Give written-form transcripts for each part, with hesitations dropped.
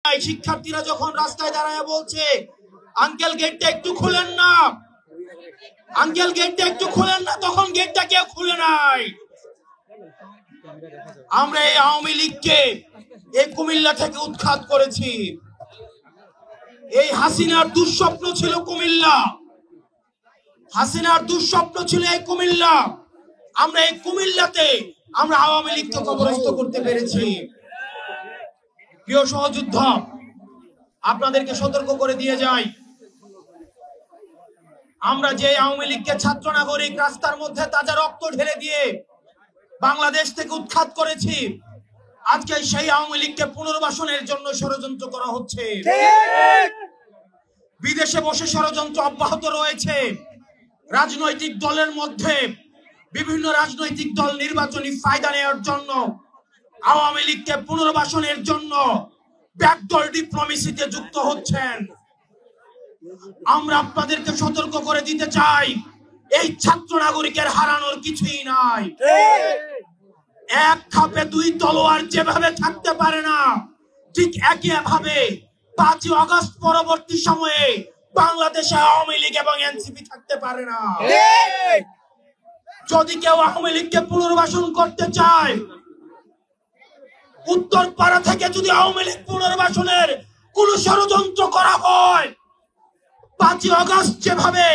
শিক্ষার্থীরা যখন রাস্তায় দাঁড়ায় বলছে আঙ্কেল গেটটা একটু খুলেন না, আঙ্কেল গেটটা একটু খুলেন না, তখন গেটটা কেউ খুলে নাই। আমরা এই আওয়ামী লীগকে এই কুমিল্লা থেকে উৎখাত করেছি। এই হাসিনার দুঃস্বপ্ন ছিল কুমিল্লা, হাসিনার দুঃস্বপ্ন ছিল এই কুমিল্লা। আমরা এই কুমিল্লাতে আমরা আওয়ামী লীগকে কবরস্থ করতে পেরেছি। প্রিয় সহযোদ্ধা, আপনাদেরকে সতর্ক করে দিয়ে যাই, আমরা যে আওয়ামী লীগকে ছাত্র নাগরিক রাস্তার মধ্যে তাজা রক্ত ঢেলে দিয়ে বাংলাদেশ থেকে উৎখাত করেছি, আজকে সেই আওয়ামী লীগকে পুনর্বাসনের জন্য ষড়যন্ত্র করা হচ্ছে। বিদেশে বসে ষড়যন্ত্র অব্যাহত রয়েছে। রাজনৈতিক দলের মধ্যে বিভিন্ন রাজনৈতিক দল নির্বাচনী ফায়দা নেওয়ার জন্য আওয়ামী লীগকে পুনর্বাসনের জন্য ব্যাকডোর ডিপ্লোমেসিতে যুক্ত হচ্ছেন। আমরা আপনাদেরকে সতর্ক করে দিতে চাই, এই ছাত্র নাগরিকের হারানোর কিছুই নাই। এক খাপে দুই তলোয়ার যেভাবে থাকতে পারে না, ঠিক একই ভাবে 5ই আগস্ট পরবর্তী সময়ে বাংলাদেশে আওয়ামী লীগ এবং এনসিপি থাকতে পারে না। যদি কেউ আওয়ামী লীগকে পুনর্বাসন করতে চায়, উত্তরপাড়া থেকে যদি আওয়ামী লীগ পুনর্বাসনের কোন ষড়যন্ত্র করা হয়, 5ই আগস্ট যেভাবে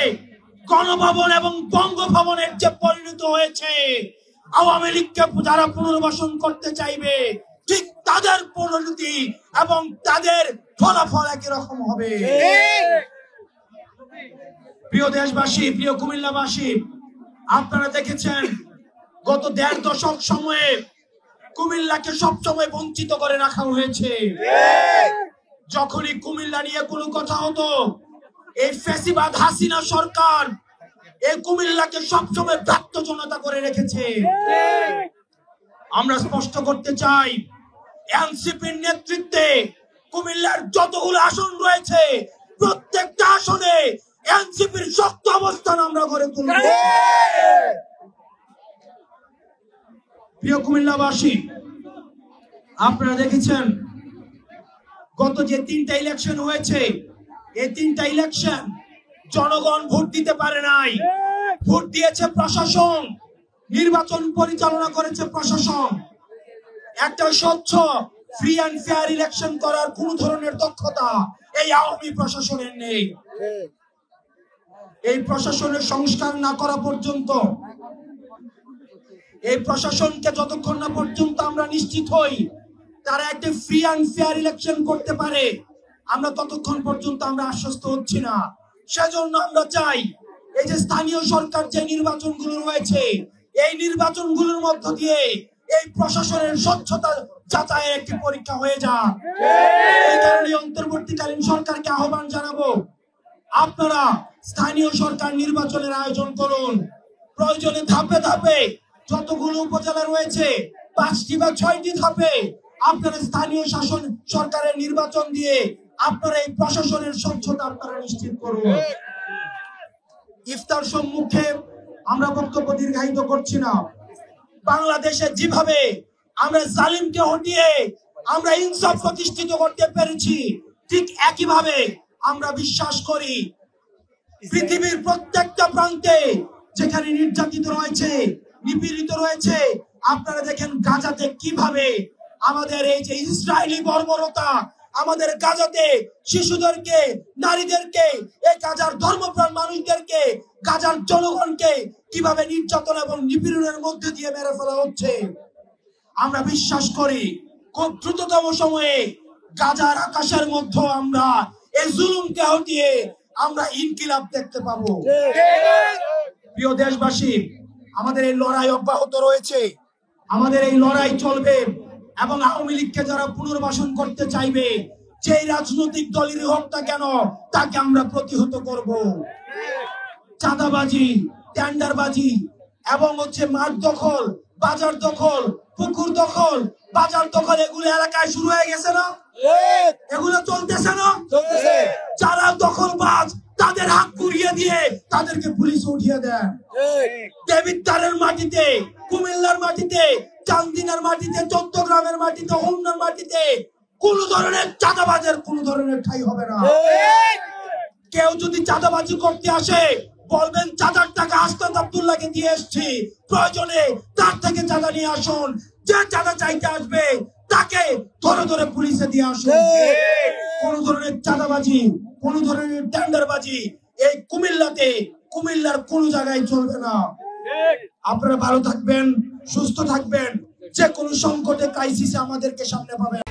গণভবন এবং বঙ্গভবনের যে পরিণত হয়েছে, আওয়ামী লীগকে যারা পুনর্বাসন করতে চাইবে ঠিক তাদের পরিণতি এবং তাদের ফলাফল একই রকম হবে। প্রিয় দেশবাসী, প্রিয় কুমিল্লাবাসী, আপনারা দেখেছেন গত 1.5 দশক সময়ে কুমিল্লাকে সবসময় বঞ্চিত করে রাখা হয়েছে। যখনই কুমিল্লা নিয়ে কোনো কথা হতো, এই ফ্যাসিবাদ হাসিনা সরকার এই কুমিল্লাকে সবসময় ব্যর্থ জনতা করে রেখেছে। আমরা স্পষ্ট করতে চাই, এনসিপির নেতৃত্বে কুমিল্লার যতগুলো আসন রয়েছে, প্রত্যেকটা আসনে এনসিপির শক্ত অবস্থান আমরা গড়ে তুলব। প্রিয় কুমিল্লাবাসী, আপনারা দেখেছেন গত যে 3টা ইলেকশন হয়েছে, এই 3টা ইলেকশন জনগণ ভোট দিতে পারে নাই। ভোট দিয়েছে প্রশাসন, নির্বাচন পরিচালনা করেছে প্রশাসন। একটা স্বচ্ছ ফ্রি অ্যান্ড ফেয়ার ইলেকশন করার কোন ধরনের দক্ষতা এই আওয়ামী প্রশাসনের নেই। এই প্রশাসনের সংস্কার না করা পর্যন্ত, এই প্রশাসনকে যতক্ষণ না পর্যন্ত আমরা নিশ্চিত হই তারা একটা ফ্রি অ্যান্ড ফেয়ার ইলেকশন করতে পারে, আমরা ততক্ষণ পর্যন্ত আমরা আশ্বস্ত হচ্ছি না। সেজন্য আমরা চাই এই যে স্থানীয় সরকার যে নির্বাচনগুলো রয়েছে, এই নির্বাচনগুলোর মধ্য দিয়ে এই প্রশাসনের স্বচ্ছতা যাচাইয়ের একটি পরীক্ষা হয়ে যাক। এই কারণে অন্তর্বর্তীকালীন সরকারকে আহ্বান জানাবো, আপনারা স্থানীয় সরকার নির্বাচনের আয়োজন করুন। প্রয়োজনে ধাপে ধাপে যতগুলো উপজেলা রয়েছে 5টি বা 6টি ধাপে আপনারা স্থানীয় শাসন সরকারের নির্বাচন দিয়ে আপনারা এই প্রশাসনের স্বচ্ছতা আপনারা নিশ্চিত করুন। ইফতার সম্মুখে আমরা বক্তব্য দীর্ঘায়িত করছি না। বাংলাদেশে যেভাবে আমরা জালিমকে হটিয়ে আমরা ইনসাফ প্রতিষ্ঠিত করতে পেরেছি, ঠিক একইভাবে আমরা বিশ্বাস করি পৃথিবীর প্রত্যেকটা প্রান্তে যেখানে নির্যাতিত রয়েছে, নিপীড়িত রয়েছে, আপনারা দেখেন গাজাতে কিভাবে আমাদের এই যে ইসরায়েলি বর্বরতা আমাদের গাজাতে শিশুদেরকে, নারীদেরকে, এই গাজার ধর্মপ্রাণ মানুষদেরকে, গাজার জনগণকে কিভাবে নির্যাতন এবং নিপীড়নের মধ্যে দিয়ে মেরে ফেলা হচ্ছে। আমরা বিশ্বাস করি খুব দ্রুততম সময়ে গাজার আকাশের মধ্যে আমরা এই জুলুমকে হটিয়ে আমরা ইনকিলাব দেখতে পাবো। প্রিয় দেশবাসী, আমাদের এই লড়াই অব্যাহত রয়েছে, আমাদের এই লড়াই চলবে এবং আওয়ামী লীগকে যারা পুনর্বাসন করতে চাইবে, যেই রাজনৈতিক দলেরই হোক না কেন, তাকে আমরা প্রতিহত করব। চাঁদাবাজি, টেন্ডারবাজি এবং মাঠ দখল, বাজার দখল, পুকুর দখল, বাজার দখল, এগুলো এলাকায় শুরু হয়ে গেছে না? এগুলো চলতেছে না? যারা দখলবাজ তাদের হাত পুড়িয়ে দিয়ে তাদেরকে পুলিশ উঠিয়ে দেয়। দেবিদ্বারের মাটিতে, কুমিল্লার মাটিতে, চান্দিনার মাটিতে, চট্টগ্রামের মাটিতে, হোমনার মাটিতে কোন ধরনের চাঁদাবাজের কোন ধরনের ঠাঁই হবে না। কেউ যদি চাঁদাবাজি করতে আসে বলবেন চাঁদার টাকা আস্তাদ আব্দুল্লাহকে দিয়ে এসছি, প্রয়োজনে তার থেকে চাঁদা নিয়ে আসুন। যে চাঁদা চাইতে আসবে তাকে ধরে ধরে পুলিশে দিয়ে আসুন। কোন ধরনের চাঁদাবাজি, কোন ধরনের টেন্ডারবাজি এই কুমিল্লার কোন জায়গায় চলবে না। আপনারা ভালো থাকবেন, সুস্থ থাকবেন। যে কোনো সংকটে ক্রাইসিসে আমাদেরকে সামনে পাবেন।